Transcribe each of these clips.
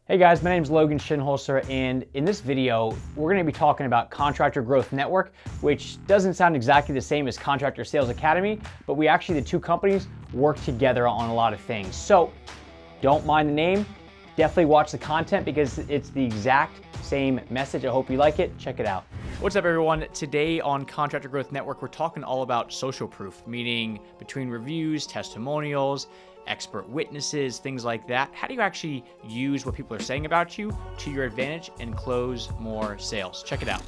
Hey guys, my name is Logan Shinholster, and in this video, we're going to be talking about Contractor Growth Network, which doesn't sound exactly the same as Contractor Sales Academy, but we actually, the two companies, work together on a lot of things. So don't mind the name, definitely watch the content because it's the exact same message. I hope you like it. Check it out. What's up everyone? Today on Contractor Growth Network, we're talking all about social proof, meaning between reviews, testimonials, expert witnesses, things like that. How do you actually use what people are saying about you to your advantage and close more sales? Check it out.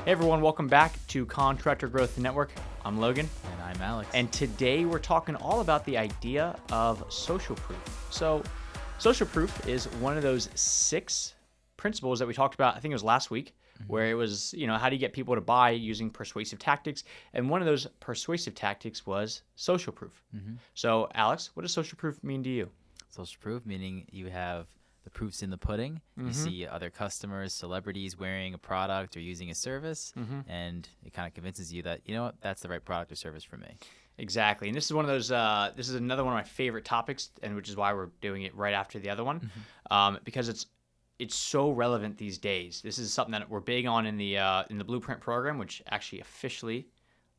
Hey everyone, welcome back to Contractor Growth Network. I'm Logan. And I'm Alex. And today we're talking all about the idea of social proof. So social proof is one of those 6 principles that we talked about, I think it was last week, where it was, how do you get people to buy using persuasive tactics? And one of those persuasive tactics was social proof. So Alex, what does social proof mean to you? Social proof, meaning you have the proofs in the pudding. You see other customers, celebrities wearing a product or using a service, and it kind of convinces you that, you know what, that's the right product or service for me. Exactly. And this is one of those, this is another one of my favorite topics, and which is why we're doing it right after the other one, because it's so relevant these days. This is something that we're big on in the Blueprint program, which actually officially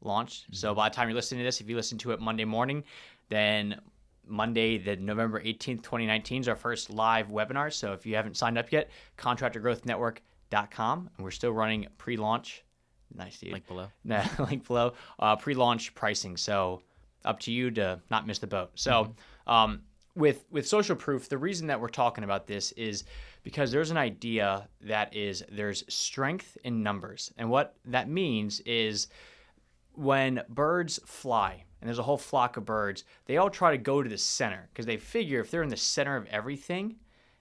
launched. So by the time you're listening to this, if you listen to it Monday morning, then Monday, the November 18th, 2019 is our first live webinar. So if you haven't signed up yet, contractorgrowthnetwork.com. And we're still running pre-launch. Nice, dude. Link below. Link below. Pre-launch pricing. So up to you to not miss the boat. So with social proof, the reason that we're talking about this is because there's an idea that is there's strength in numbers. And what that means is when birds fly, and there's a whole flock of birds, they all try to go to the center because they figure if they're in the center of everything,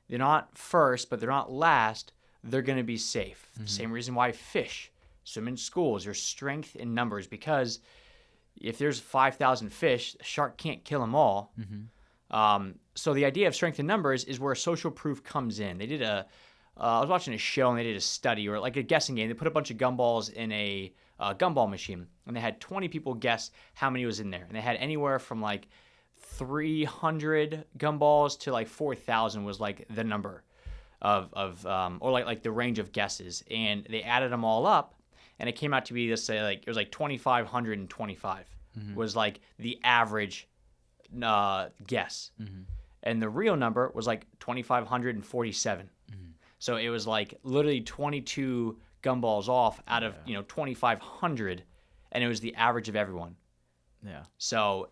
they're not first, but they're not last, they're going to be safe. Same reason why fish swim in schools. There's strength in numbers because if there's 5,000 fish, a shark can't kill them all. So the idea of strength in numbers is where social proof comes in. They did I was watching a show and they did a study or like a guessing game. They put a bunch of gumballs in a gumball machine and they had 20 people guess how many was in there. And they had anywhere from like 300 gumballs to like 4,000 was like the number of or like the range of guesses. And they added them all up and it came out to be, let's say like, it was like 2,525 was like the average guess. And the real number was like 2,547. So it was like literally 22 gumballs off out of 2,500, and it was the average of everyone. Yeah. So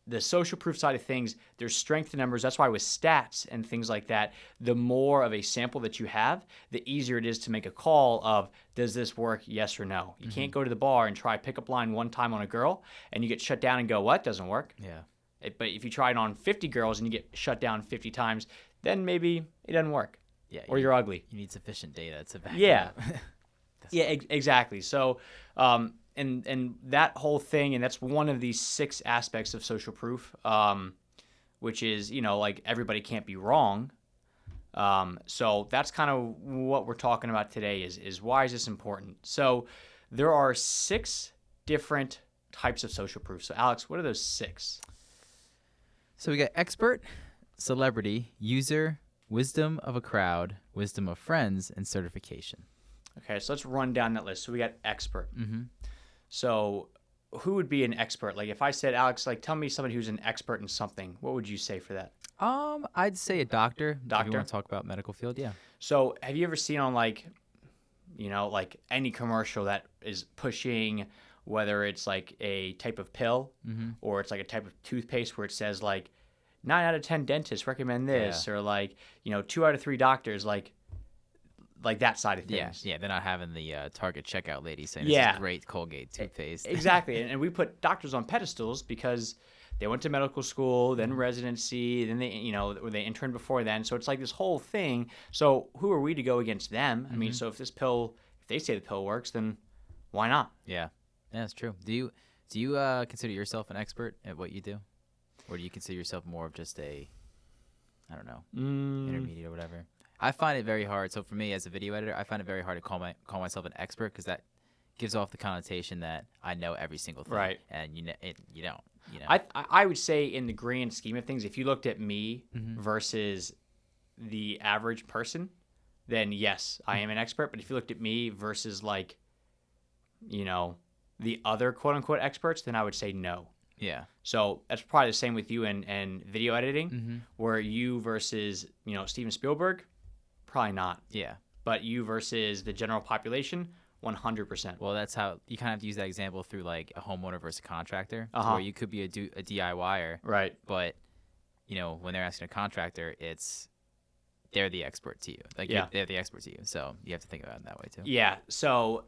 the social proof side of things, there's strength in numbers. That's why with stats and things like that, the more of a sample that you have, the easier it is to make a call of, does this work, yes or no? You can't go to the bar and try pickup line one time on a girl, and you get shut down and go, what, doesn't work? Yeah. But if you try it on 50 girls and you get shut down 50 times, then maybe it doesn't work. Yeah. Or you're ugly. You need sufficient data to back Yeah. it up. Exactly. So, and that whole thing, and that's one of these 6 aspects of social proof, which is, like everybody can't be wrong. So that's kind of what we're talking about today is why is this important? So there are 6 different types of social proof. So Alex, what are those 6? So we got expert, celebrity, user, wisdom of a crowd, wisdom of friends, and certification. Okay, so let's run down that list. So we got expert. So who would be an expert? Like if I said, Alex, like tell me somebody who's an expert in something, what would you say for that? I'd say a doctor. Doctor? If you want to talk about medical field, yeah. So have you ever seen on like any commercial that is pushing whether it's like a type of pill or it's like a type of toothpaste where it says like 9 out of 10 dentists recommend this, or like 2 out of 3 doctors like that side of things. Yeah, they're not having the Target checkout lady saying this is great Colgate toothpaste. Exactly, and we put doctors on pedestals because they went to medical school, then residency, then they or they interned before then. So it's like this whole thing. So who are we to go against them? I mean, so if they say the pill works, then why not? Yeah, that's true. Do you consider yourself an expert at what you do, or do you consider yourself more of just a, I don't know, intermediate or whatever? I find it very hard. So for me as a video editor, I find it very hard to call myself an expert because that gives off the connotation that I know every single thing. Right. And you don't. You know. I would say in the grand scheme of things, if you looked at me versus the average person, then yes, I am an expert. But if you looked at me versus like, the other quote unquote experts, then I would say no. Yeah. So that's probably the same with you and video editing, where you versus, Steven Spielberg, probably not. Yeah. But you versus the general population, 100%. Well, that's how you kind of have to use that example through like a homeowner versus a contractor, where you could be a DIYer, right? But when they're asking a contractor, they're the expert to you. Like they're the expert to you. So you have to think about it that way too. Yeah. So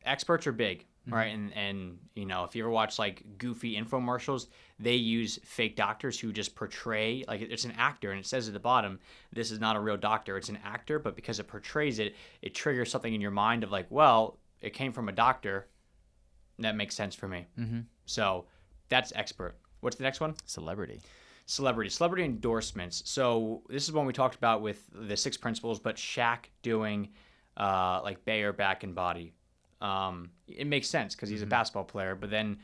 experts are big, right? And if you ever watch like goofy infomercials, they use fake doctors who just portray like it's an actor, and it says at the bottom, this is not a real doctor, it's an actor, but because it portrays it, it triggers something in your mind of like, well, it came from a doctor. That makes sense for me. So that's expert. What's the next one? Celebrity endorsements. So this is one we talked about with the 6 principles, but Shaq doing like Bayer back and body. It makes sense because he's a basketball player, but then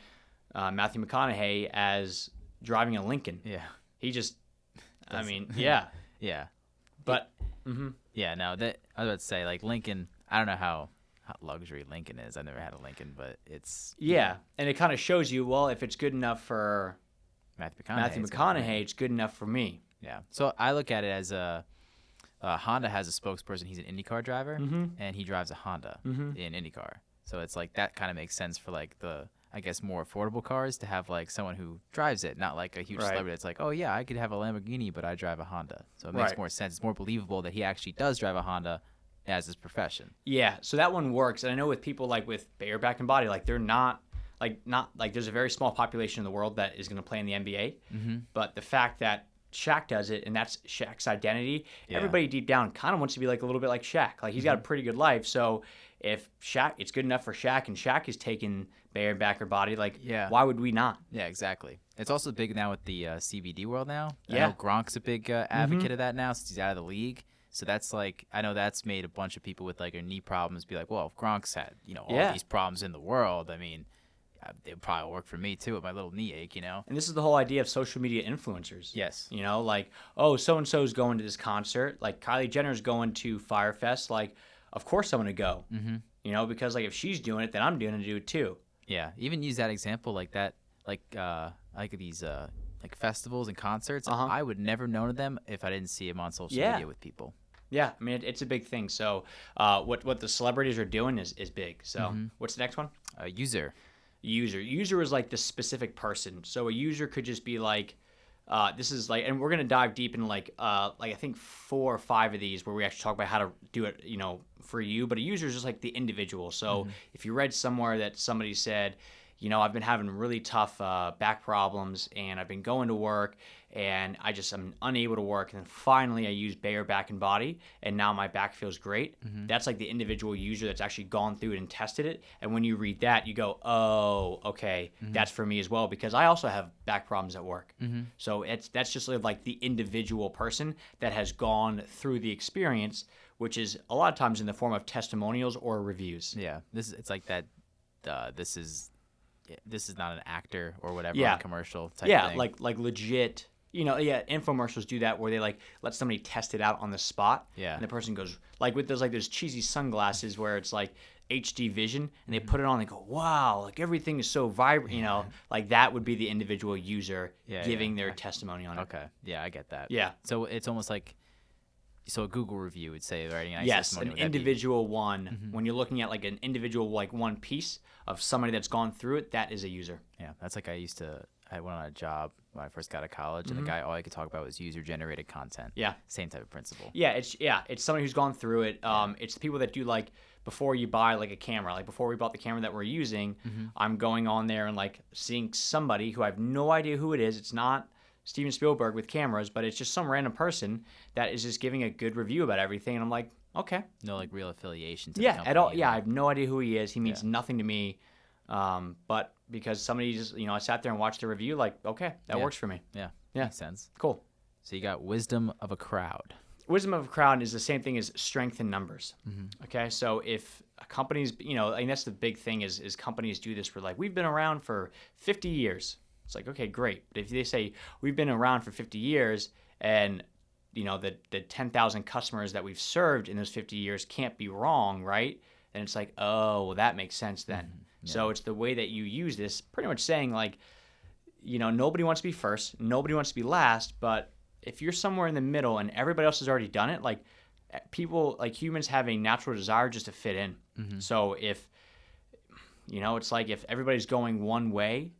Matthew McConaughey as driving a Lincoln. Yeah. He just, yeah. Yeah. But, yeah, no, that I was about to say, like Lincoln, I don't know how luxury Lincoln is. I've never had a Lincoln, but it's. Yeah. And it kind of shows you, well, if it's good enough for Matthew McConaughey, it's good enough for me. Yeah. So I look at it as Honda has a spokesperson. He's an IndyCar driver, and he drives a Honda in IndyCar. So it's like that kind of makes sense for like the, I guess, more affordable cars to have like someone who drives it, not like a huge celebrity. It's like, oh yeah, I could have a Lamborghini, but I drive a Honda. So it makes more sense. It's more believable that he actually does drive a Honda as his profession. Yeah. So that one works. And I know with people like with Bayer back and body, like they're not there's a very small population in the world that is going to play in the NBA. But the fact that Shaq does it, and that's Shaq's identity. Yeah. Everybody deep down kind of wants to be like a little bit like Shaq. Like he's got a pretty good life. So if it's good enough for Shaq, and Shaq is taking Bayer back or body, like why would we not? Yeah, exactly. It's also big now with the CBD world now. Yeah. I know Gronk's a big advocate of that now since he's out of the league. So that's like, I know that's made a bunch of people with like their knee problems be like, well, if Gronk's had all these problems in the world, I mean, it probably work for me too with my little knee ache, And this is the whole idea of social media influencers. Yes. Like, oh, so-and-so's going to this concert. Like Kylie Jenner's going to Firefest. Like, of course I'm going to go. Because like if she's doing it, then I'm going to do it too. Yeah. Even use that example like that, like these like festivals and concerts. I would never know them if I didn't see them on social media with people. Yeah. I mean, it's a big thing. So what the celebrities are doing is big. So what's the next one? User is like the specific person. So a user could just be like, this is like, and we're gonna dive deep into like I think 4 or 5 of these where we actually talk about how to do it, for you. But a user is just like the individual. So if you read somewhere that somebody said, I've been having really tough back problems, and I've been going to work, and I'm unable to work, and then finally I use Bayer back and body, and now my back feels great. That's like the individual user that's actually gone through it and tested it. And when you read that, you go, oh, okay, that's for me as well, because I also have back problems at work. So that's just like the individual person that has gone through the experience, which is a lot of times in the form of testimonials or reviews. Yeah, it's like that. This is not an actor or whatever, a commercial type thing. Yeah, like legit. Infomercials do that where they like let somebody test it out on the spot. Yeah. And the person goes like with those cheesy sunglasses where it's like HD vision, and they put it on and they go, wow, like everything is so vibrant. Like that would be the individual user giving their testimony on it. Okay. Yeah, I get that. Yeah. So it's almost like. So a Google review would say writing an testimony. Yes, an individual one. When you're looking at like an individual like one piece of somebody that's gone through it, that is a user. Yeah, that's like I went on a job when I first got to college, and the guy, all I could talk about was user-generated content. Yeah. Same type of principle. Yeah, it's somebody who's gone through it. It's the people that do like before you buy like a camera, like before we bought the camera that we're using, I'm going on there and like seeing somebody who I have no idea who it is. It's not Steven Spielberg with cameras, but it's just some random person that is just giving a good review about everything, and I'm like, okay. No like real affiliation to the company at all. Yeah, I have no idea who he is. He means nothing to me. But because somebody just, I sat there and watched the review, like, okay, that works for me. Yeah. Makes sense. Cool. So you got wisdom of a crowd. Wisdom of a crowd is the same thing as strength in numbers. Okay, so if companies, and that's the big thing is companies do this. We're like, we've been around for 50 years. It's like, okay, great. But if they say we've been around for 50 years and the 10,000 customers that we've served in those 50 years can't be wrong, right? And it's like, oh, well, that makes sense then. Yeah. So it's the way that you use this, pretty much saying like, nobody wants to be first, nobody wants to be last, but if you're somewhere in the middle and everybody else has already done it, like people, like humans have a natural desire just to fit in. Mm-hmm. So if, it's like if everybody's going one way,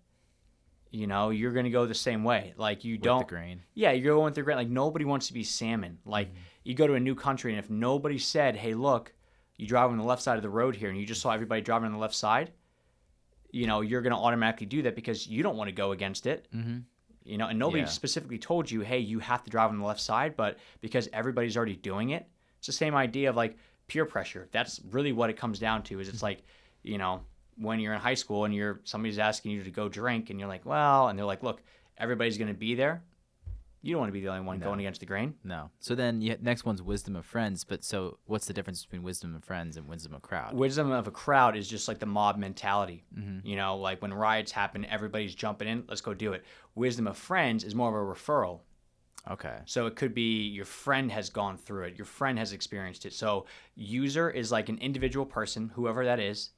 you're going to go the same way. Like you don't. With the grain. Yeah, you're going with the grain. Like nobody wants to be salmon. Like you go to a new country and if nobody said, hey, look, you drive on the left side of the road here and you just saw everybody driving on the left side, you're going to automatically do that because you don't want to go against it. Mm-hmm. And nobody specifically told you, hey, you have to drive on the left side, but because everybody's already doing it, it's the same idea of like peer pressure. That's really what it comes down to is it's like, when you're in high school and somebody's asking you to go drink and you're like, well, and they're like, look, everybody's going to be there. You don't want to be the only one going against the grain. No. So then next one's wisdom of friends. But so what's the difference between wisdom of friends and wisdom of crowd? Wisdom of a crowd is just like the mob mentality. Mm-hmm. Like when riots happen, everybody's jumping in. Let's go do it. Wisdom of friends is more of a referral. Okay. So it could be your friend has gone through it. Your friend has experienced it. So user is like an individual person, whoever that is.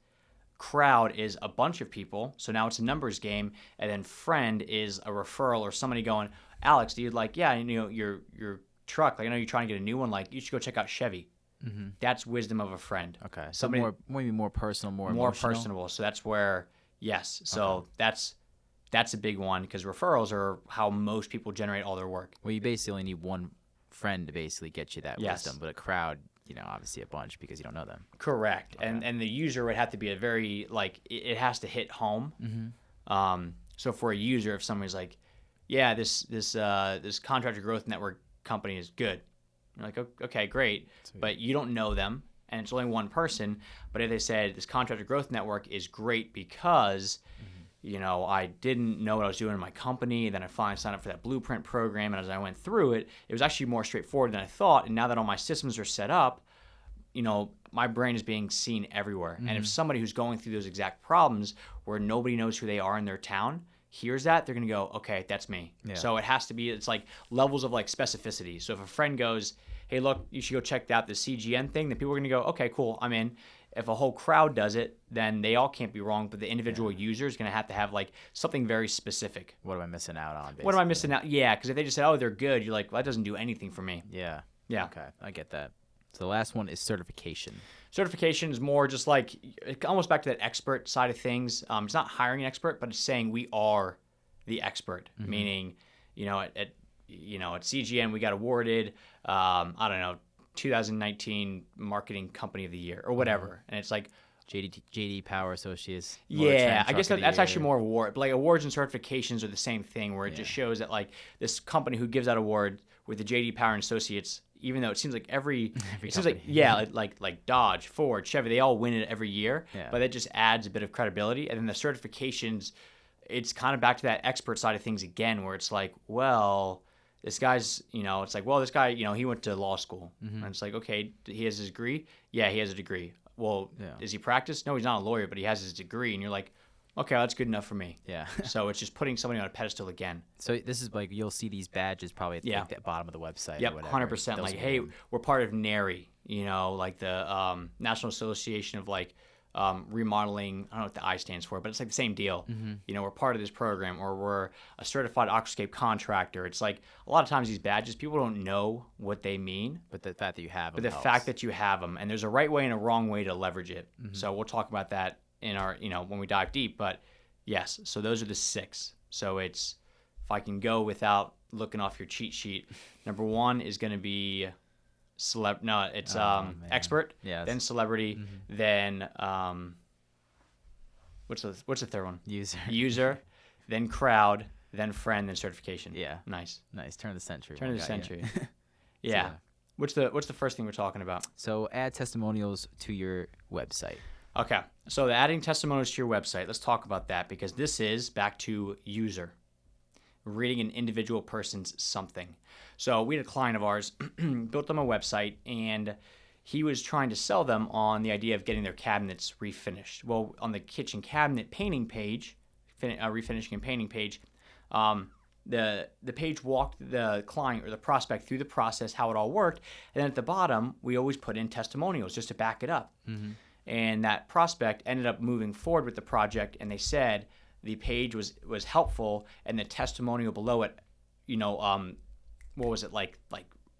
Crowd is a bunch of people. So now it's a numbers game. And then friend is a referral or somebody going, Alex, do you like, your truck, like I know you're trying to get a new one, like you should go check out Chevy. Mm-hmm. That's wisdom of a friend. Okay. So maybe more personal, more emotional. Personable. So that's where, yes. So that's a big one because referrals are how most people generate all their work. Well, you basically only need one friend to basically get you that wisdom, but a crowd, obviously a bunch because you don't know them. Correct. Okay. And the user would have to be a very, like, it has to hit home. Mm-hmm. So for a user, if somebody's like, yeah, this contractor growth network company is good. You're like, okay, great. Sweet. But you don't know them, and it's only one person. But if they said this contractor growth network is great because, I didn't know what I was doing in my company, then I finally signed up for that blueprint program, and as I went through it, it was actually more straightforward than I thought. And now that all my systems are set up, my brain is being seen everywhere. Mm-hmm. And if somebody who's going through those exact problems where nobody knows who they are in their town hears that, they're going to go, okay, that's me. Yeah. So it's like levels of like specificity. So if a friend goes, hey, look, you should go check out the CGN thing, then people are going to go, okay, cool, I'm in. If a whole crowd does it, then they all can't be wrong, but the individual user is going to have like something very specific. What am I missing out on, basically? What am I missing out? Yeah, because if they just said, oh, they're good, you're like, well, that doesn't do anything for me. Yeah. Yeah. Okay, I get that. So the last one is certification. Certification is more just like almost back to that expert side of things. It's not hiring an expert, but it's saying we are the expert. Mm-hmm. Meaning, at CGN we got awarded, 2019 Marketing Company of the Year or whatever, and it's like JD Power Associates. Yeah, I guess that's actually more of award. But like awards and certifications are the same thing, where it just shows that like this company who gives out award with the JD Power and Associates. Even though it seems like it seems like like Dodge, Ford, Chevy, they all win it every year, but that just adds a bit of credibility. And then the certifications, it's kind of back to that expert side of things again, where it's like, well, this guy's, it's like, well, this guy, he went to law school, and it's like, okay, he has his degree. Yeah, he has a degree. Well, is he practiced? No, he's not a lawyer, but he has his degree, and you're like, okay, that's good enough for me. Yeah. So it's just putting somebody on a pedestal again. So this is like you'll see these badges probably at like the bottom of the website. Yep, or whatever. 100%. Like, hey, we're part of NARI, like the National Association of like remodeling. I don't know what the I stands for, but it's like the same deal. Mm-hmm. We're part of this program, or we're a certified aquascape contractor. It's like a lot of times these badges, people don't know what they mean. But the fact that you have them. But the fact that you have them, and there's a right way and a wrong way to leverage it. Mm-hmm. So we'll talk about that in our, when we dive deep, but yes, so those are the 6. So it's, if I can go without looking off your cheat sheet, number 1 is going to be expert, then celebrity, then what's the third one? User, then crowd, then friend, then certification. Yeah. Nice. Turn of the century. Yeah. What's the first thing we're talking about? So add testimonials to your website. Okay, so adding testimonials to your website, let's talk about that, because this is back to user, reading an individual person's something. So we had a client of ours, built them a website, and he was trying to sell them on the idea of getting their cabinets refinished. Well, on the kitchen cabinet painting page, refinishing and painting page, the page walked the client or the prospect through the process, how it all worked, and then at the bottom we always put in testimonials just to back it up. And that prospect ended up moving forward with the project, and they said the page was helpful, and the testimonial below it, what was it like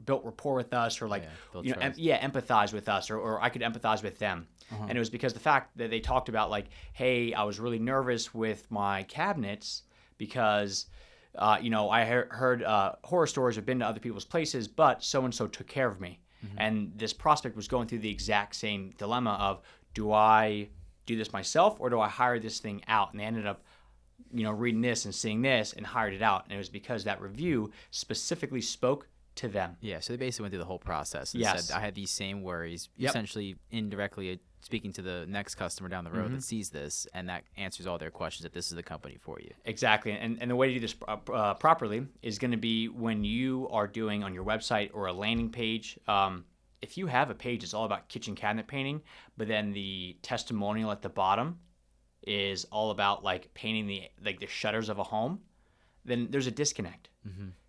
built rapport with us, or empathize with us, or I could empathize with them. And it was because the fact that they talked about like, hey, I was really nervous with my cabinets because I heard horror stories, I've been to other people's places, but so and so took care of me. And this prospect was going through the exact same dilemma of, do I do this myself or do I hire this thing out? And they ended up reading this and seeing this and hired it out. And it was because that review specifically spoke to them. Yeah, so they basically went through the whole process and said, I had these same worries, essentially indirectly speaking to the next customer down the road that sees this, and that answers all their questions that this is the company for you. Exactly. And the way to do this properly is going to be when you are doing on your website or a landing page. If you have a page that's all about kitchen cabinet painting, but then the testimonial at the bottom is all about like painting the shutters of a home, then there's a disconnect.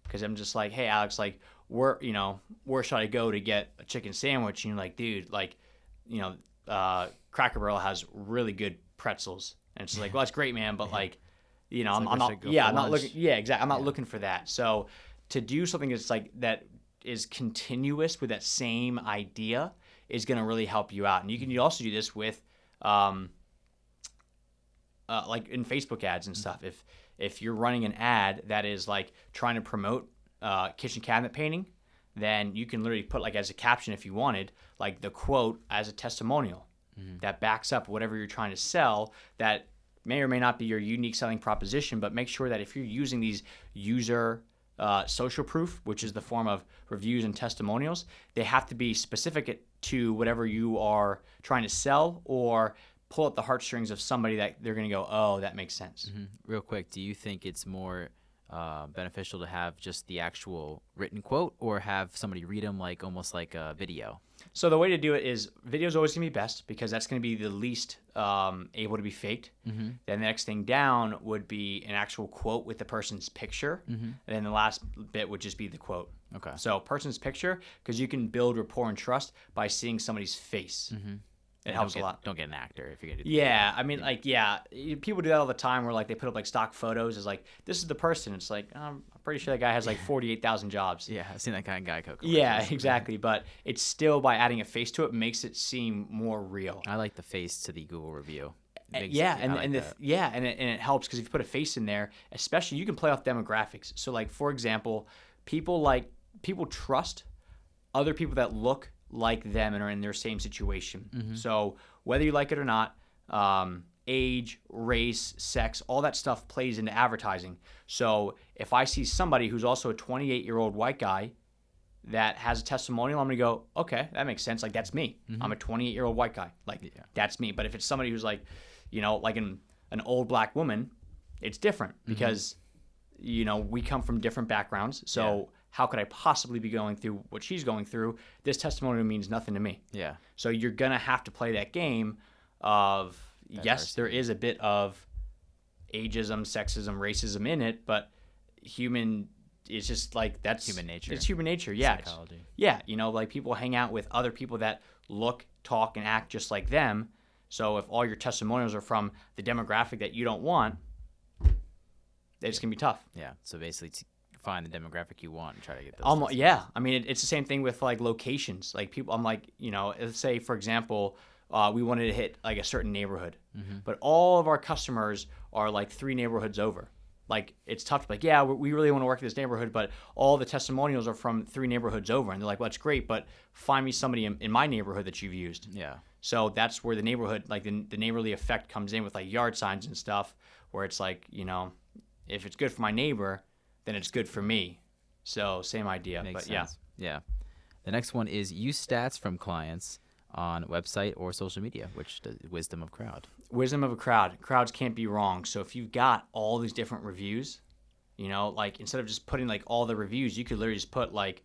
Because I'm just like, hey, Alex, like, where should I go to get a chicken sandwich? And you're like, dude, like, Cracker Barrel has really good pretzels. And it's like, well, that's great, man, but like, I'm not looking. Yeah, exactly. I'm not looking for that. So to do something that's like that is continuous with that same idea is going to really help you out. And you can also do this with, like in Facebook ads and stuff. If you're running an ad that is like trying to promote kitchen cabinet painting, then you can literally put like as a caption, if you wanted, like the quote as a testimonial that backs up whatever you're trying to sell, that may or may not be your unique selling proposition, but make sure that if you're using these user social proof, which is the form of reviews and testimonials, they have to be specific to whatever you are trying to sell, or pull up the heartstrings of somebody that they're going to go, oh, that makes sense. Real quick, do you think it's more beneficial to have just the actual written quote, or have somebody read them like almost like a video? So the way to do it is video is always going to be best, because that's going to be the least able to be faked. Then the next thing down would be an actual quote with the person's picture. And then the last bit would just be the quote. Okay. So person's picture, because you can build rapport and trust by seeing somebody's face. It helps a lot. Don't get an actor if you're going to do that. I mean, people do that all the time where, like, they put up, like, stock photos as, like, this is the person. It's like, I'm pretty sure that guy has, like, 48,000 jobs. Yeah, I've seen that kind of guy. Yeah, exactly. But it's still, by adding a face to it, makes it seem more real. I like the face to the Google review. And it helps, because if you put a face in there, especially, you can play off demographics. So, like, for example, people trust other people that look like them and are in their same situation. So whether you like it or not, age, race, sex, all that stuff plays into advertising. So if I see somebody who's also a 28-year-old white guy that has a testimonial, I'm going to go, okay, that makes sense. Like, that's me. I'm a 28-year-old white guy. Like, that's me. But if it's somebody who's like, like an old black woman, it's different, because, we come from different backgrounds. So how could I possibly be going through what she's going through? This testimonial means nothing to me. Yeah. So you're going to have to play that game of, yes, there is a bit of ageism, sexism, racism in it, but it's just like, that's human nature. It's human nature. Yeah. Psychology. Like, people hang out with other people that look, talk, and act just like them. So if all your testimonials are from the demographic that you don't want, it's going to be tough. Yeah. So basically, find the demographic you want and try to get those. I mean, it's the same thing with, like, locations. Like, people, I'm like, let's say, for example, we wanted to hit, like, a certain neighborhood, but all of our customers are, like, 3 neighborhoods over. Like, it's tough to be like, yeah, we really want to work in this neighborhood, but all the testimonials are from 3 neighborhoods over. And they're like, well, that's great, but find me somebody in my neighborhood that you've used. Yeah. So that's where the neighborhood, like, the neighborly effect comes in with, like, yard signs and stuff, where it's like, if it's good for my neighbor, then it's good for me. So same idea. Makes sense. Yeah. The next one is use stats from clients on website or social media, which the wisdom of crowd. Wisdom of a crowd. Crowds can't be wrong. So if you've got all these different reviews, like, instead of just putting, like, all the reviews, you could literally just put, like,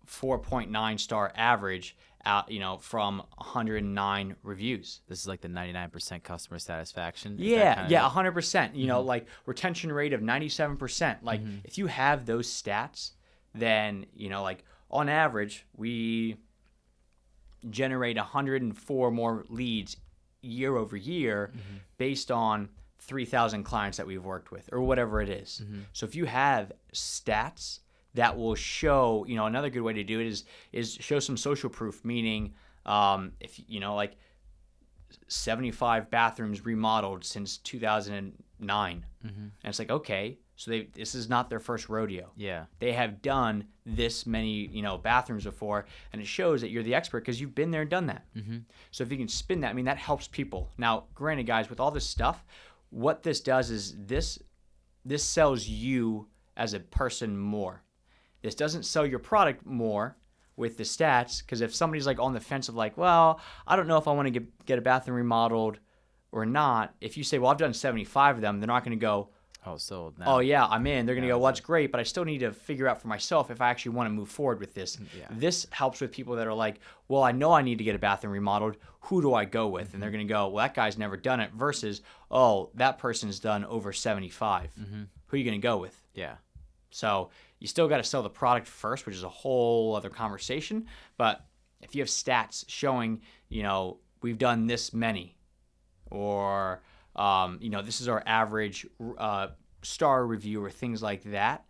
4.9 star average out, from 109 reviews. This is like the 99% customer satisfaction. Is that Yeah, kind of yeah, it? 100%. Like retention rate of 97%. Like if you have those stats, then like on average we generate 104 more leads year over year based on 3,000 clients that we've worked with or whatever it is. So if you have stats that will show, another good way to do it is show some social proof, meaning if like 75 bathrooms remodeled since 2009. And it's like, okay, so this is not their first rodeo. Yeah. They have done this many, bathrooms before, and it shows that you're the expert because you've been there and done that. So if you can spin that, that helps people. Now, granted, guys, with all this stuff, what this does is this sells you as a person more. This doesn't sell your product more with the stats, because if somebody's like on the fence of like, well, I don't know if I want to get a bathroom remodeled or not. If you say, well, I've done 75 of them, they're not going to go, Oh, sold. Now. oh yeah, I'm in. They're going to go, it's well, that's great, but I still need to figure out for myself if I actually want to move forward with this. Yeah. This helps with people that are like, well, I know I need to get a bathroom remodeled. Who do I go with? And they're going to go, well, that guy's never done it, versus, oh, that person's done over 75. Who are you going to go with? Yeah. So you still got to sell the product first, which is a whole other conversation. But if you have stats showing, we've done this many, or, this is our average star review or things like that,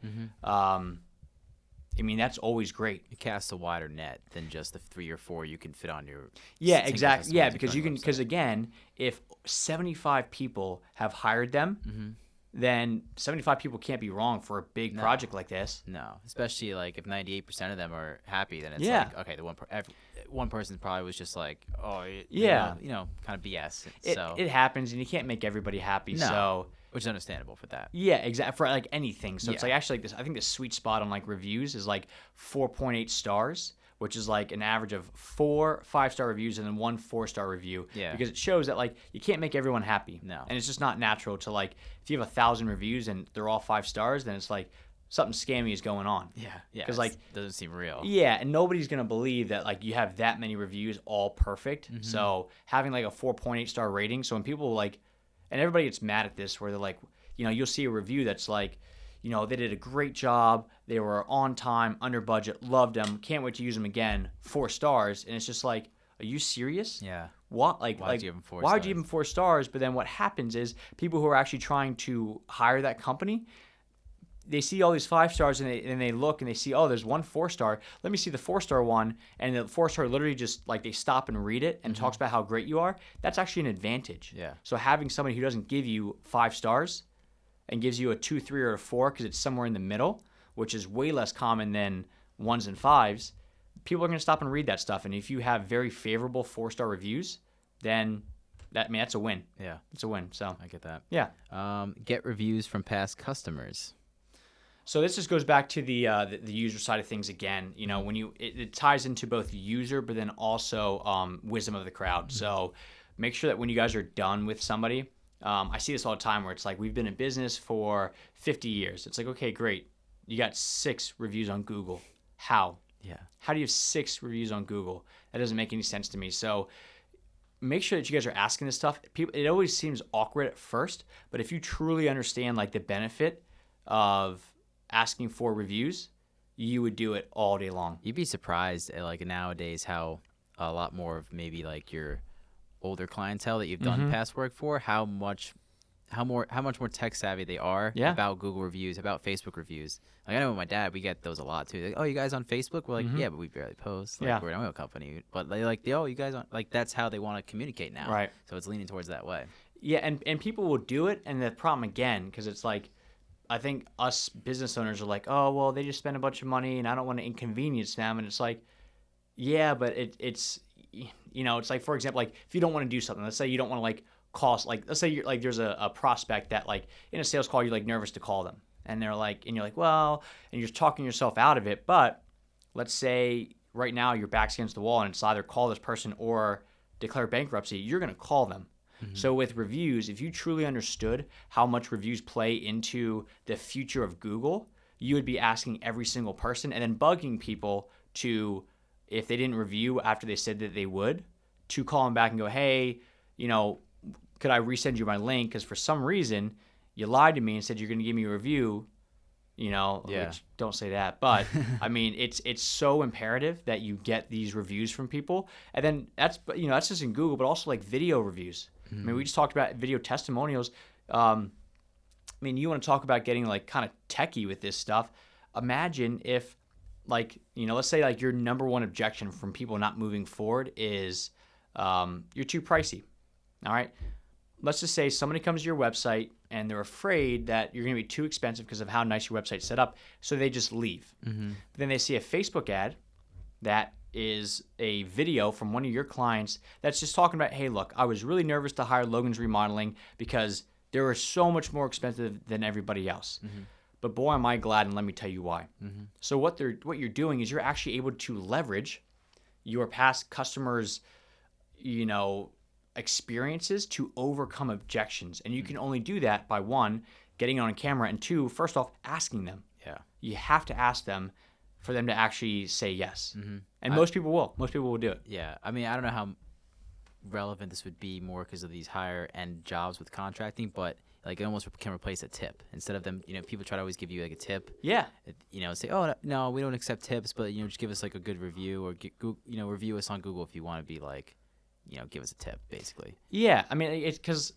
that's always great. It casts a wider net than just the 3 or 4 you can fit on your. Yeah, single exactly. customers Yeah, you because put on your because website. again, if 75 people have hired them, then 75 people can't be wrong for a big project like this. No, especially like if 98% of them are happy, then it's Yeah. like, okay, the one person probably was just like, oh, Yeah. kind of BS. It happens, and you can't make everybody happy. No. So Which is understandable for that. yeah, exactly, for like anything. So it's Yeah. like actually like this. I think the sweet spot on like reviews is like 4.8 stars, which is like an average of 4 5-star reviews and then 1 4-star review. Yeah. Because it shows that like you can't make everyone happy. No. And it's just not natural to like, if you have 1,000 reviews and they're all 5 stars, then it's like something scammy is going on. Yeah. 'Cause, like, doesn't seem real. Yeah, and nobody's gonna believe that like you have that many reviews all perfect. So having like a 4.8 star rating, so when people like, and everybody gets mad at this, where they're like, you'll see a review that's like, they did a great job, they were on time, under budget, loved them, can't wait to use them again, 4 stars, and it's just like, are you serious? Yeah. What? Why'd you give 'em 4 Why would stars? you give them 4 stars? But then what happens is people who are actually trying to hire that company, they see all these 5 stars and they look and they see, oh, there's 1 4-star. Let me see the 4-star one. And the 4-star literally just like they stop and read it and talks about how great you are. That's actually an advantage. Yeah. So having somebody who doesn't give you 5 stars and gives you a 2, 3, or a 4 because it's somewhere in the middle, which is way less common than 1s and 5s, people are going to stop and read that stuff. And if you have very favorable 4-star reviews, then that's a win. Yeah. It's a win. So I get that. yeah. Get reviews from past customers. So this just goes back to the user side of things again. When it ties into both user, but then also wisdom of the crowd. So make sure that when you guys are done with somebody, I see this all the time where it's like, we've been in business for 50 years. It's like, okay, great. You got 6 reviews on Google. How? Yeah. How do you have 6 reviews on Google? That doesn't make any sense to me. So make sure that you guys are asking this stuff. It always seems awkward at first, but if you truly understand like the benefit of asking for reviews, you would do it all day long. You'd be surprised at like nowadays how a lot more of maybe like your older clientele that you've done past work for, how much more tech savvy they are about Google reviews, about Facebook reviews. Like I know with my dad, we get those a lot too. Like, oh, you guys on Facebook? We're like, yeah, but we barely post. Like, we're an oil company. But they like, oh, you guys on, like, that's how they want to communicate now. Right. So it's leaning towards that way. Yeah, and people will do it, and the problem again, because it's like, I think us business owners are like, oh, well, they just spend a bunch of money, and I don't want to inconvenience them. And it's like, yeah, but it's it's like, for example, like if you don't want to do something, let's say you don't want to like call, like let's say you're like there's a prospect that like in a sales call you're like nervous to call them, and they're like, and you're like, well, and you're talking yourself out of it. But let's say right now your back's against the wall, and it's either call this person or declare bankruptcy. You're gonna call them. So with reviews, if you truly understood how much reviews play into the future of Google, you would be asking every single person and then bugging people to, if they didn't review after they said that they would, to call them back and go, hey, could I resend you my link? Because for some reason you lied to me and said you're going to give me a review. Which don't say that, but I mean, it's so imperative that you get these reviews from people. And then that's just in Google, but also like video reviews. I mean, we just talked about video testimonials. I mean, you want to talk about getting like kind of techie with this stuff. Imagine if let's say like your number one objection from people not moving forward is you're too pricey. All right. Let's just say somebody comes to your website and they're afraid that you're going to be too expensive because of how nice your website's set up, so they just leave. But then they see a Facebook ad that is a video from one of your clients that's just talking about, hey, look, I was really nervous to hire Logan's Remodeling because they were so much more expensive than everybody else. But boy, am I glad, and let me tell you why. So what you're doing is you're actually able to leverage your past customers, experiences to overcome objections. And you can only do that by, one, getting on camera, and two, first off, asking them. Yeah. You have to ask them for them to actually say yes. And most people will. Most people will do it. Yeah. I mean, I don't know how relevant this would be more because of these higher end jobs with contracting, but like it almost can replace a tip. Instead of them, people try to always give you like a tip. Yeah. Say, oh, no, we don't accept tips, but, just give us like a good review, or, review us on Google if you want to be like, give us a tip, basically. Yeah, I mean, it's because,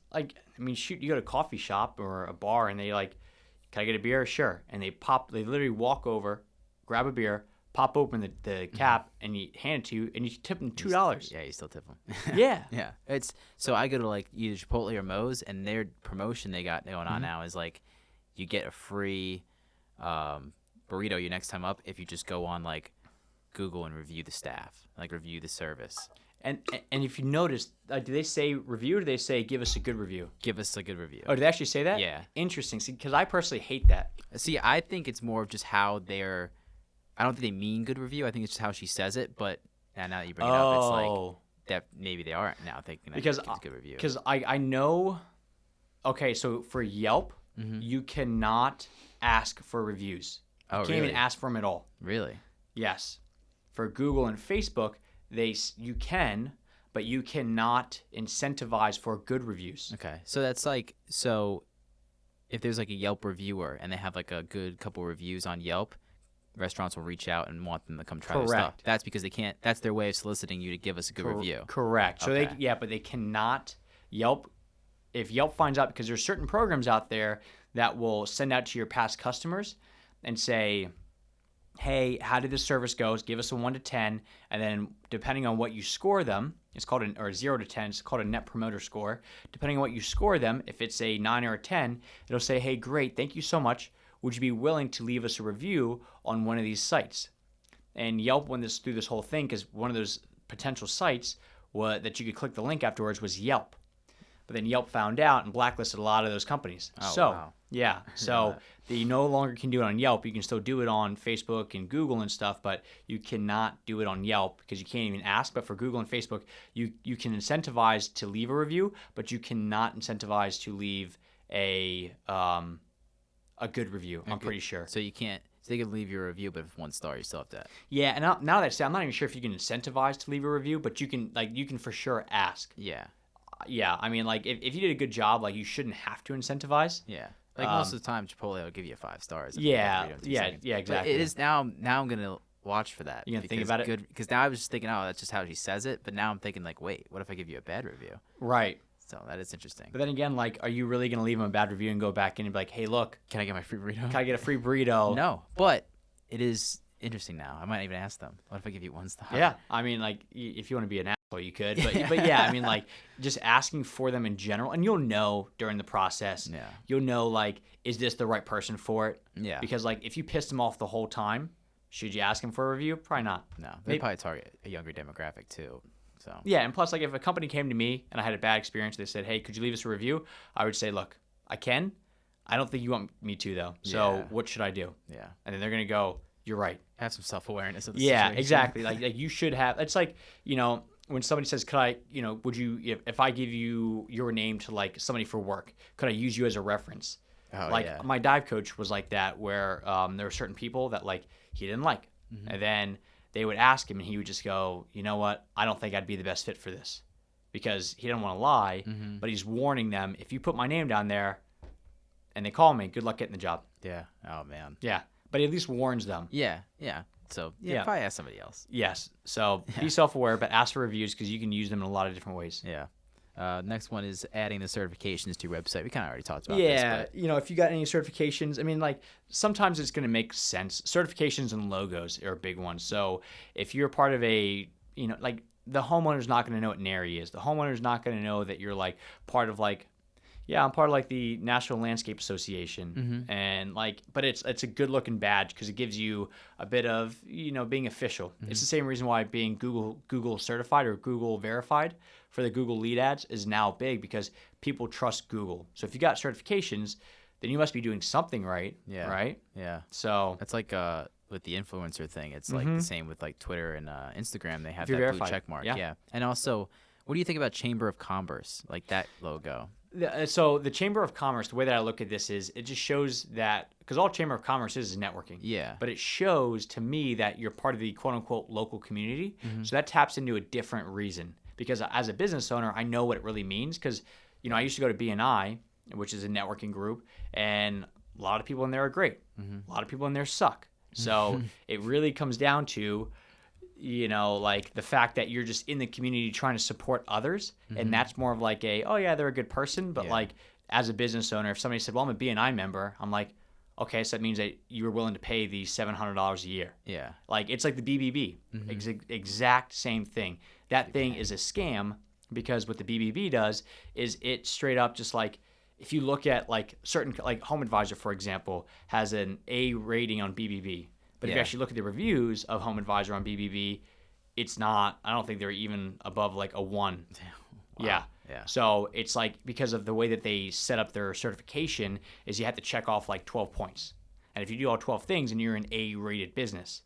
shoot, you go to a coffee shop or a bar and they like, can I get a beer? Sure. And they literally walk over, grab a beer, pop open the cap, and you hand it to you, and you tip them $2. Yeah, you still tip them. Yeah. Yeah. So I go to like either Chipotle or Moe's, and their promotion they got going on now is like, you get a free burrito your next time up if you just go on like Google and review the staff, like review the service. And if you notice, do they say review, or do they say give us a good review? Give us a good review. Oh, do they actually say that? Yeah. Interesting. See, because I personally hate that. See, I think it's more of just how they're. I don't think they mean good review. I think it's just how she says it. But now that you bring it up, it's like that maybe they are now thinking that it's a good review. Because I know. Okay, so for Yelp, you cannot ask for reviews. You can't even ask for them at all. Really? Yes. For Google and Facebook, you can, but you cannot incentivize for good reviews. Okay. So that's like, if there's like a Yelp reviewer and they have like a good couple reviews on Yelp, restaurants will reach out and want them to come try their stuff. That's because they can't. That's their way of soliciting you to give us a good review. Correct. So but they cannot. If Yelp finds out, because there's certain programs out there that will send out to your past customers and say, hey, how did this service go? Give us a 1 to 10, and then depending on what you score them, it's called or 0 to 10. It's called a net promoter score. Depending on what you score them, if it's a 9 or a 10, it'll say, hey, great, thank you so much. Would you be willing to leave us a review on one of these sites? And Yelp went through this whole thing because one of those potential sites that you could click the link afterwards was Yelp. But then Yelp found out and blacklisted a lot of those companies. Oh, so, wow. Yeah. So you no longer can do it on Yelp. You can still do it on Facebook and Google and stuff, but you cannot do it on Yelp because you can't even ask. But for Google and Facebook, you can incentivize to leave a review, but you cannot incentivize to leave a good review. I'm pretty sure. So you can't. So they can leave your review, but if 1 star, you still have that. Yeah, and now that I say, I'm not even sure if you can incentivize to leave a review, but you can for sure ask. Yeah. Yeah, I mean, like if you did a good job, like you shouldn't have to incentivize. Yeah. Like most of the time, Chipotle will give you 5 stars. Yeah, exactly. But it is now. Now I'm gonna watch for that. You gonna think about it? Because now I was just thinking, oh, that's just how she says it. But now I'm thinking, like, wait, what if I give you a bad review? Right. So that is interesting. But then again, like, are you really gonna leave them a bad review and go back in and be like, hey, look, can I get my free burrito? Can I get a free burrito? No, but it is interesting now. I might even ask them. What if I give you 1 star? Yeah, I mean, like, if you want to be an asshole, you could. But yeah, I mean, like, just asking for them in general, and you'll know during the process. Yeah. You'll know, like, is this the right person for it? Yeah. Because, like, if you pissed them off the whole time, should you ask them for a review? Probably not. No, they probably target a younger demographic too. So. Yeah, and plus, like, if a company came to me and I had a bad experience, they said, hey, could you leave us a review? I would say, look, I can. I don't think you want me to, though. So what should I do? Yeah. And then they're going to go, you're right. Have some self-awareness of the situation. situation. Exactly. Like you should have. It's like, when somebody says, could I, would you, if I give you your name to, like, somebody for work, could I use you as a reference? My dive coach was like that, where there were certain people that, like, he didn't like. Mm-hmm. And then they would ask him and he would just go, you know what? I don't think I'd be the best fit for this, because he didn't want to lie, but he's warning them, if you put my name down there and they call me, good luck getting the job. Yeah. Oh man. Yeah. But he at least warns them. Yeah. Yeah. So Yeah. probably ask somebody else. Yes. So be self-aware, but ask for reviews because you can use them in a lot of different ways. Yeah. Next one is adding the certifications to your website. We kind of already talked about this. Yeah, But if you got any certifications, I mean, like sometimes it's going to make sense. Certifications and logos are a big one. So if you're part of a, like the homeowner's not going to know what NARI is. The homeowner's not going to know that you're like part of like, yeah, I'm part of like the National Landscape Association, and like, but it's a good looking badge because it gives you a bit of being official. It's the same reason why being Google certified or Google verified for the Google lead ads is now big, because people trust Google. So if you got certifications, then you must be doing something right. Yeah. Right. Yeah. So that's like with the influencer thing. It's like the same with like Twitter and Instagram. They have If you're that blue verified. check mark. Yeah. Yeah. And also, what do you think about Chamber of Commerce, like that logo? So the Chamber of Commerce, the way that I look at this is it just shows that, because all Chamber of Commerce is networking. Yeah. But it shows to me that you're part of the quote unquote local community. So that taps into a different reason, because as a business owner, I know what it really means, because I used to go to BNI, which is a networking group, and a lot of people in there are great. A lot of people in there suck. So it really comes down to like the fact that you're just in the community trying to support others. And that's more of like oh yeah, they're a good person. But like as a business owner, if somebody said, well, I'm a BNI member, I'm like, okay, so that means that you were willing to pay the $700 a year. Yeah. Like it's like the BBB, exact same thing. That thing is a scam, because what the BBB does is it straight up just like, if you look at like certain, like Home Advisor, for example, has an A rating on BBB. But if you actually look at the reviews of Home Advisor on BBB, it's not, I don't think they're even above like a 1. Wow. Yeah. So it's like, because of the way that they set up their certification is you have to check off like 12 points. And if you do all 12 things, then you're an A-rated business.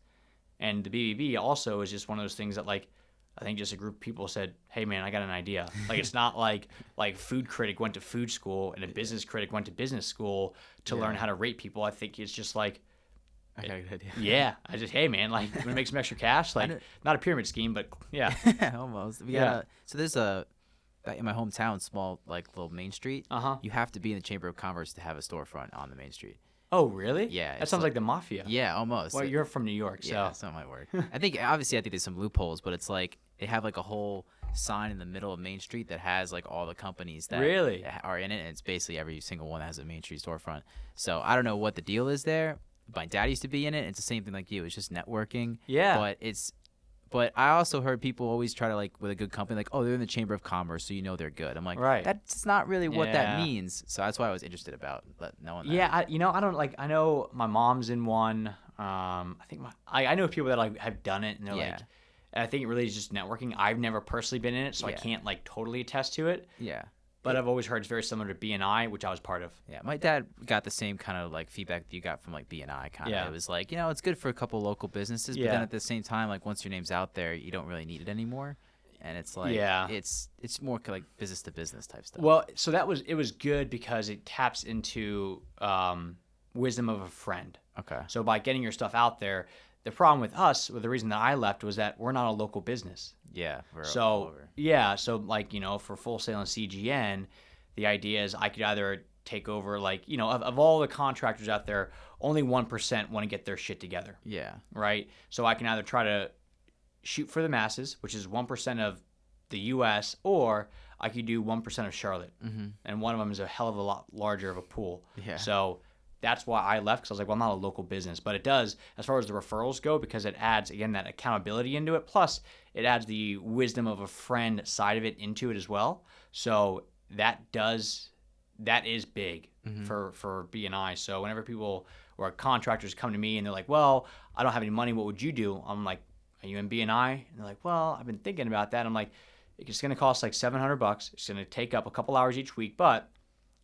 And the BBB also is just one of those things that like, I think just a group of people said, hey man, I got an idea. Like it's not like food critic went to food school and a business critic went to business school to learn how to rate people. I think it's just like, I got a good idea. yeah, I just, hey man, like I'm gonna make some extra cash. Like not a pyramid scheme, but yeah. Almost. So there's in my hometown, small like little main street. You have to be in the Chamber of Commerce to have a storefront on the main street. Oh really? Yeah. That sounds like the mafia. Yeah, almost. Well, you're from New York, so yeah, so it might work. I think there's some loopholes, but it's like they have like a whole sign in the middle of Main Street that has like all the companies that really are in it, and it's basically every single one that has a Main Street storefront. So I don't know what the deal is there. My dad used to be in it. It's the same thing like you. It's just networking. Yeah. But I also heard people always try to, like, with a good company, like, oh, they're in the Chamber of Commerce, so you know they're good. I'm like, right. That's not really what that means. So that's why I was interested about knowing that. Yeah, I don't like. I know my mom's in one. I think I know people that like have done it, and they're like, and I think it really is just networking. I've never personally been in it, so I can't like totally attest to it. Yeah. But I've always heard it's very similar to BNI, which I was part of. Yeah, my dad got the same kind of like feedback that you got from like BNI kind of. Yeah. It was like, it's good for a couple local businesses, but then at the same time, like once your name's out there, you don't really need it anymore. And it's like, it's more like business to business type stuff. Well, so it was good because it taps into wisdom of a friend. Okay. So by getting your stuff out there, the problem with us, the reason that I left was that we're not a local business. Yeah. So like, for Full Sail and CGN, the idea is I could either take over like, of all the contractors out there, only 1% want to get their shit together. Yeah. Right. So I can either try to shoot for the masses, which is 1% of the U.S., or I could do 1% of Charlotte. Mm-hmm. And one of them is a hell of a lot larger of a pool. Yeah. So that's why I left, because I was like, well, I'm not a local business. But it does, as far as the referrals go, because it adds, again, that accountability into it. Plus, it adds the wisdom of a friend side of it into it as well. So that is big for BNI. So whenever people or contractors come to me and they're like, well, I don't have any money, what would you do? I'm like, are you in BNI? And they're like, well, I've been thinking about that. I'm like, it's going to cost like $700. It's going to take up a couple hours each week, but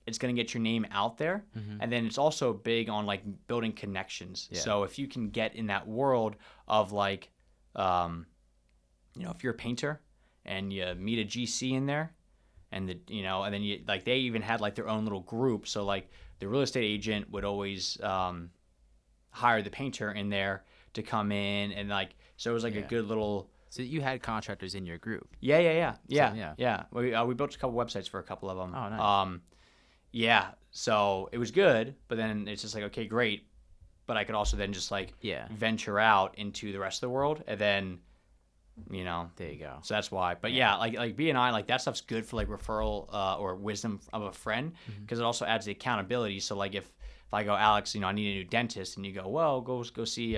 it's going to get your name out there. And then it's also big on like building connections. Yeah. So if you can get in that world of like, if you're a painter and you meet a GC in there, and and then you like, they even had like their own little group. So like the real estate agent would always hire the painter in there to come in, and like so it was like a good little. So you had contractors in your group. Yeah. yeah. We built a couple websites for a couple of them. Oh, nice. Yeah. So it was good, but then it's just like, okay, great, but I could also then just like venture out into the rest of the world, and then, there you go. So that's why. But yeah, like BNI, like that stuff's good for like referral or wisdom of a friend, because it also adds the accountability. So like if I go, Alex, I need a new dentist, and you go, well, go see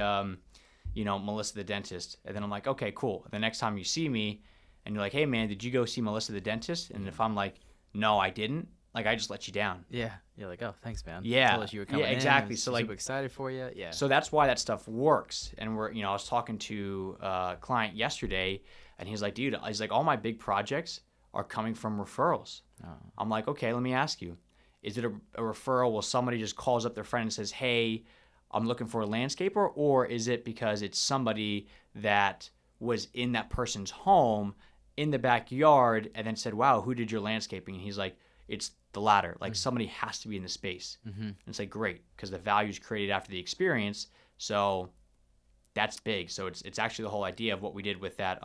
Melissa the dentist, and then I'm like, okay, cool. The next time you see me, and you're like, hey man, did you go see Melissa the dentist? And if I'm like, no, I didn't, like I just let you down. Yeah, you're like, oh, thanks, man. Yeah, told us you were coming exactly. In. So like, super excited for you. Yeah. So that's why that stuff works. And I was talking to a client yesterday, and he's like, dude, he's like, all my big projects are coming from referrals. Oh. I'm like, okay, let me ask you, is it a referral? Well, somebody just calls up their friend and says, hey, I'm looking for a landscaper, or is it because it's somebody that was in that person's home in the backyard and then said, wow, who did your landscaping? And he's like, it's the latter. Like somebody has to be in the space. And it's like, great, because the value is created after the experience. So that's big. So it's actually the whole idea of what we did with that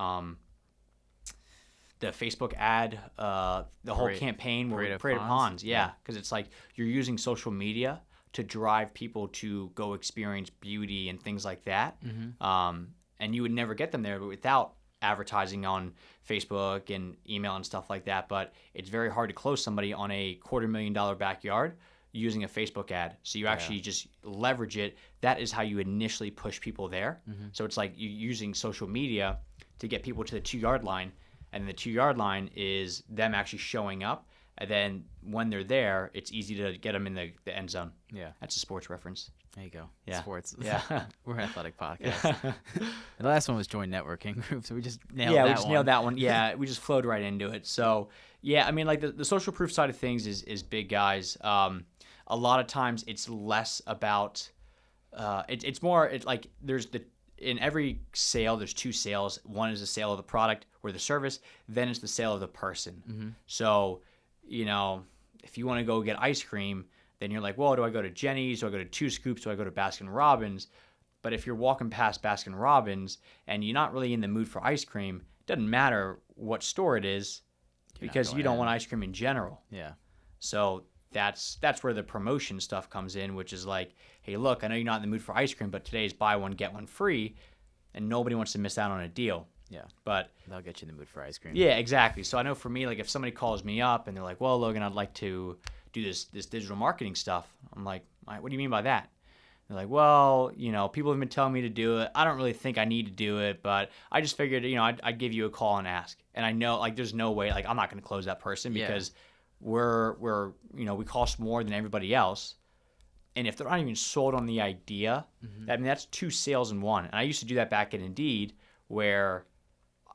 the Facebook ad, the whole campaign, Parade of Ponds. Yeah, because it's like you're using social media to drive people to go experience beauty and things like that. And you would never get them there without advertising on Facebook and email and stuff like that. But it's very hard to close somebody on a $250,000 backyard using a Facebook ad. So you actually just leverage it. That is how you initially push people there. So it's like you using social media to get people to the 2-yard line, and the 2-yard line is them actually showing up. And then when they're there, it's easy to get them in the end zone. Yeah. That's a sports reference. There you go. Yeah. Sports. Yeah. We're an athletic podcast. And the last one was join networking group. So we just nailed that one. Yeah. We just flowed right into it. So, yeah, I mean, like the social proof side of things is big, guys. A lot of times it's less about, it's more, like in every sale, there's 2 sales. One is the sale of the product or the service. Then it's the sale of the person. So, if you want to go get ice cream, then you're like, well, do I go to Jenny's? Do I go to 2 Scoops? Do I go to Baskin Robbins? But if you're walking past Baskin Robbins and you're not really in the mood for ice cream, it doesn't matter what store it is, because you don't want ice cream in general. Yeah. So that's where the promotion stuff comes in, which is like, hey, look, I know you're not in the mood for ice cream, but today's buy one, get one free, and nobody wants to miss out on a deal. Yeah. But they'll get you in the mood for ice cream. Yeah, exactly. So I know for me, like if somebody calls me up and they're like, well, Logan, I'd like to do this digital marketing stuff. I'm like, what do you mean by that? They're like, well, people have been telling me to do it. I don't really think I need to do it, but I just figured, I'd give you a call and ask. And I know, like, there's no way, like, I'm not going to close that person because we're we cost more than everybody else. And if they're not even sold on the idea, I mean, that's 2 sales in one. And I used to do that back in Indeed, where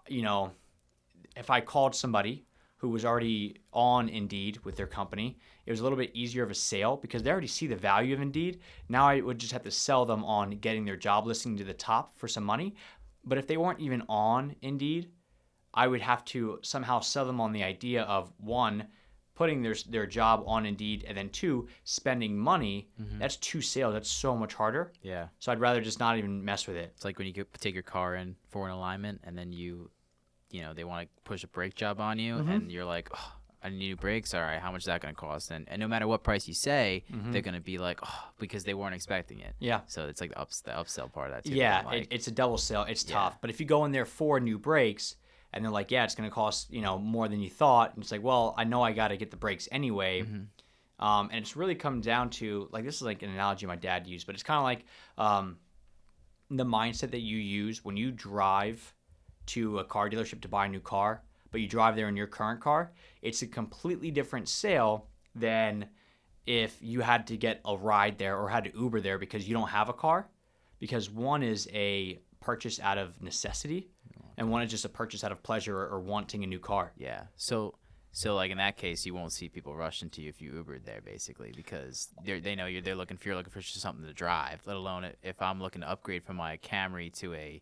if I called somebody who was already on Indeed with their company, it was a little bit easier of a sale because they already see the value of Indeed. Now I would just have to sell them on getting their job listing to the top for some money. But if they weren't even on Indeed, I would have to somehow sell them on the idea of, 1, putting their job on Indeed, and then 2, spending money. That's 2 sales. That's so much harder. Yeah. So I'd rather just not even mess with it. It's like when you take your car in for an alignment, and then they want to push a brake job on you, and you're like, oh, I need new brakes. All right, how much is that going to cost? And no matter what price you say, they're going to be like, oh, because they weren't expecting it. Yeah. So it's like the upsell part of that too. Yeah, it's a double sell. It's tough. But if you go in there for new brakes, and they're like, yeah, it's going to cost, more than you thought. And it's like, well, I know I got to get the brakes anyway. And it's really come down to, like, this is like an analogy my dad used, but it's kind of like the mindset that you use when you drive to a car dealership to buy a new car, but you drive there in your current car. It's a completely different sale than if you had to get a ride there or had to Uber there because you don't have a car. Because one is a purchase out of necessity, and one is just a purchase out of pleasure or wanting a new car. Yeah. So like in that case, you won't see people rushing to you if you Ubered there, basically, because they know you're looking for just something to drive. Let alone if I'm looking to upgrade from my Camry to a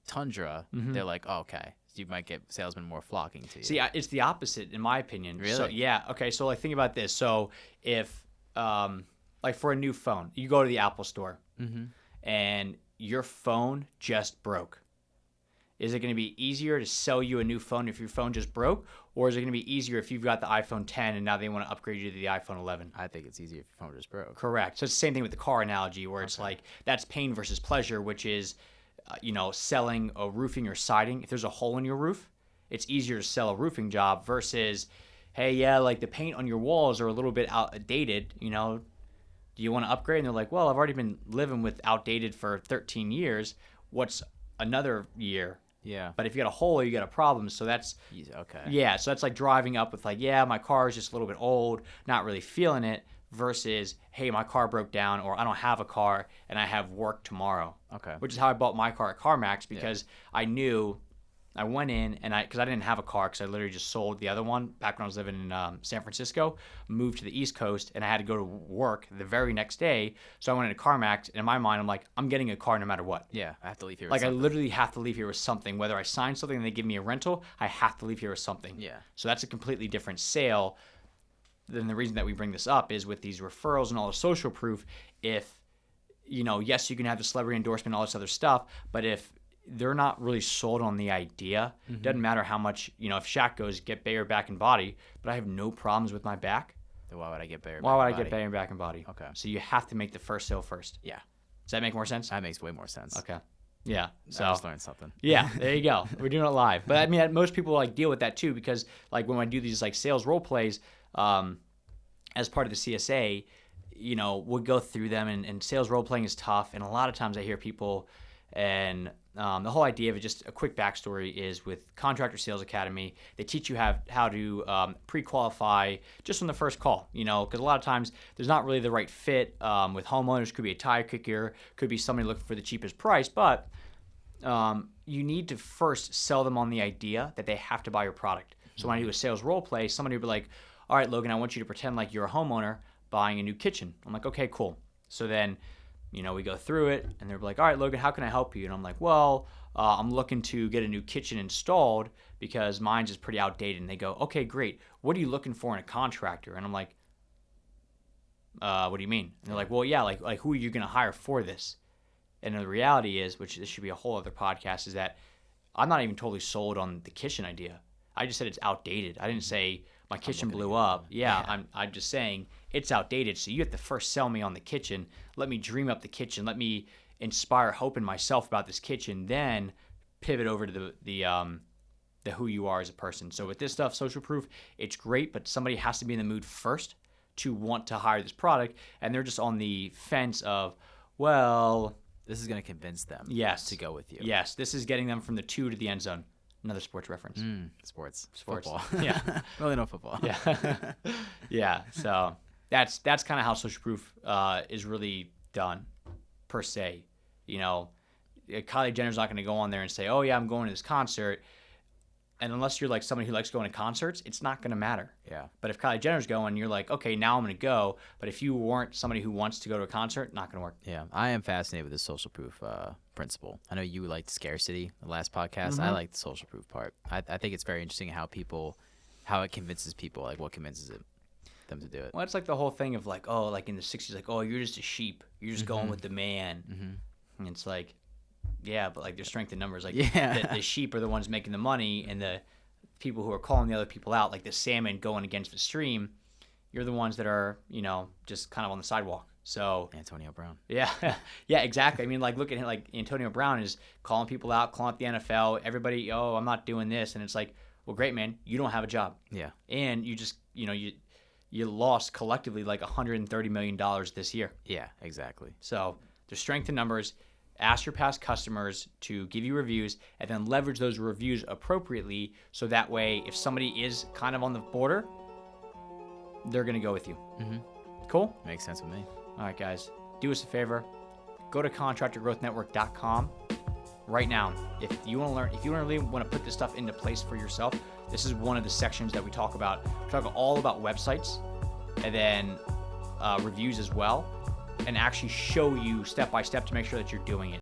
Tundra, they're like, oh, okay. So you might get salesmen more flocking to you. See, it's the opposite in my opinion. Really? So yeah. Okay. So like think about this. So if like for a new phone, you go to the Apple store. And your phone just broke? Is it going to be easier to sell you a new phone if your phone just broke? Or is it going to be easier if you've got the iPhone 10 and now they want to upgrade you to the iPhone 11? I think it's easier if your phone just broke. Correct. So it's the same thing with the car analogy where it's like that's pain versus pleasure, which is, selling a roofing or siding. If there's a hole in your roof, it's easier to sell a roofing job versus, hey, yeah, like the paint on your walls are a little bit outdated. Do you want to upgrade? And they're like, well, I've already been living with outdated for 13 years. What's another year? Yeah. But if you got a hole, you got a problem. So that's okay. Yeah. So that's like driving up with like, yeah, my car is just a little bit old, not really feeling it, versus, hey, my car broke down, or I don't have a car and I have work tomorrow. Okay. Which is how I bought my car at CarMax, because I knew I went in and because I didn't have a car, because I literally just sold the other one back when I was living in San Francisco, moved to the East Coast, and I had to go to work the very next day. So I went into CarMax, and in my mind, I'm like, I'm getting a car no matter what. Yeah, I have to leave here with Like, something. I literally have to leave here with something. Whether I sign something and they give me a rental, I have to leave here with something. Yeah. So that's a completely different sale. Then the reason that we bring this up is with these referrals and all the social proof, if, yes, you can have the celebrity endorsement, all this other stuff, but if they're not really sold on the idea, doesn't matter how much, if Shaq goes, get Bayer back and body, but I have no problems with my back. Then why would I get Bayer? Why would I get Bayer back and body? Okay. So you have to make the first sale first. Yeah. Does that make more sense? That makes way more sense. Okay. Yeah. So I just learned something. Yeah, there you go. We're doing it live. But I mean, most people like deal with that too, because like when I do these like sales role plays, as part of the CSA, we'll go through them, and sales role playing is tough. And a lot of times I hear people, and the whole idea of it, just a quick backstory, is with Contractor Sales Academy, they teach you how to pre-qualify just from the first call, because a lot of times there's not really the right fit with homeowners. Could be a tire kicker, could be somebody looking for the cheapest price, but you need to first sell them on the idea that they have to buy your product. So when I do a sales role play, somebody will be like, all right, Logan, I want you to pretend like you're a homeowner buying a new kitchen. I'm like, okay, cool. So then, we go through it, and they're like, all right, Logan, how can I help you? And I'm like, well, I'm looking to get a new kitchen installed because mine's is pretty outdated. And they go, okay, great. What are you looking for in a contractor? And I'm like, what do you mean? And they're like, well, yeah, like who are you going to hire for this? And the reality is, which this should be a whole other podcast, is that I'm not even totally sold on the kitchen idea. I just said it's outdated. I didn't say my kitchen blew up. Yeah, I'm just saying it's outdated. So you have to first sell me on the kitchen. Let me dream up the kitchen. Let me inspire hope in myself about this kitchen. Then pivot over to the who you are as a person. So with this stuff, social proof, it's great, but somebody has to be in the mood first to want to hire this product, and they're just on the fence of, well, this is going to convince them. Yes. To go with you. Yes, this is getting them from the 2 to the end zone. Another sports reference. Sports. Football. Yeah. Really no football. Yeah. Yeah. So that's kind of how social proof is really done, per se. Kylie Jenner's not going to go on there and say, oh, yeah, I'm going to this concert. And unless you're like somebody who likes going to concerts, it's not going to matter. Yeah. But if Kylie Jenner's going, you're like, okay, now I'm going to go. But if you weren't somebody who wants to go to a concert, not going to work. Yeah. I am fascinated with the social proof principle. I know you liked scarcity, the last podcast. I like the social proof part. I think it's very interesting how it convinces people, like what convinces them to do it. Well, it's like the whole thing of like, oh, like in the 60s, like, oh, you're just a sheep. You're just going with the man. And it's like, yeah, but like there's strength in numbers. Like the sheep are the ones making the money, and the people who are calling the other people out, like the salmon going against the stream, you're the ones that are, just kind of on the sidewalk. So Antonio Brown. Yeah, yeah, exactly. I mean, like look at him, like Antonio Brown is calling people out, calling out the NFL. Everybody, oh, I'm not doing this, and it's like, well, great, man, you don't have a job. Yeah, and you just, you lost collectively like $130 million this year. Yeah, exactly. So there's strength in numbers. Ask your past customers to give you reviews, and then leverage those reviews appropriately, so that way if somebody is kind of on the border, they're going to go with you. Cool? Makes sense with me. All right, guys. Do us a favor. Go to contractorgrowthnetwork.com right now. If you want to learn, if you really want to put this stuff into place for yourself, this is one of the sections that we talk about. We talk all about websites, and then reviews as well, and actually show you step by step to make sure that you're doing it.